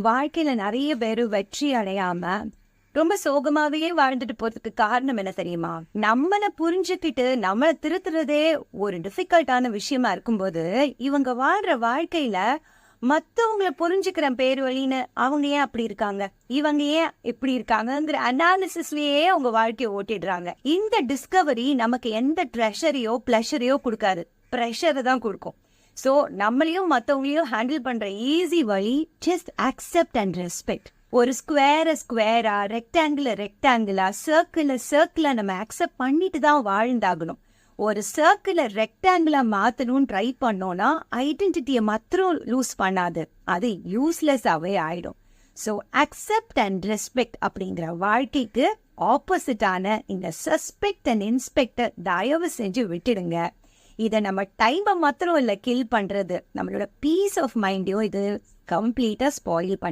வாழ்க்கையில நிறைய பேரு வெற்றி அடையாம ரொம்ப சோகமாவே வாழ்ந்துட்டு போறதுக்கு காரணம் என்ன தெரியுமா? நம்மள புரிஞ்சுக்கிட்டு நம்மள திருத்துறதே ஒரு டிஃபிகல்ட்டான விஷயமா இருக்கும்போது, இவங்க வாழ்ற வாழ்க்கையில மத்தவங்கள புரிஞ்சுக்கிற பேர் வழின்னு அவங்க ஏன் அப்படி இருக்காங்க? இவங்க ஏன் இப்படி இருக்காங்கங்கிற அனாலிசிஸ்லயே அவங்க வாழ்க்கைய ஓட்டிடுறாங்க. இந்த டிஸ்கவரி நமக்கு எந்த ட்ரெஷரையோ, பிளஷரையோ குடுக்காது. பிரஷரை தான் குடுக்கும். சோ நம்மளையும் மத்தவங்களையும் ஹேண்டில் பண்ற ஈஸி வழி ஜஸ்ட் அக்செப்ட் அண்ட் ரெஸ்பெக்ட். ஒரு ஸ்கொயரா, ரெக்டாங்கிளா, சர்க்கிளா நம்ம அக்செப்ட் பண்ணிட்டு தான் வாழ்ந்தாகணும். ஒரு சர்க்கிளை ரெக்டாங்கிளா மாத்தணும்னு ட்ரை பண்ணோம்னா ஐடென்டிட்டியை மாத்திரம் லூஸ் பண்ணாது, அது யூஸ்லெஸ்ஸாவே ஆயிடும். ஸோ அக்செப்ட் அண்ட் ரெஸ்பெக்ட் அப்படிங்கிற வாழ்க்கைக்கு ஆப்போசிட்டான இந்த சஸ்பெக்ட் அண்ட் இன்ஸ்பெக்டர் தயவு செஞ்சு விட்டுடுங்க. இதை நம்ம டைமை மாத்திரம் இல்லை கில் பண்றது, நம்மளோட பீஸ் ஆஃப் மைண்டையும் இது கம்ப்ளீட்டா ஸ்பாயில் பண்ண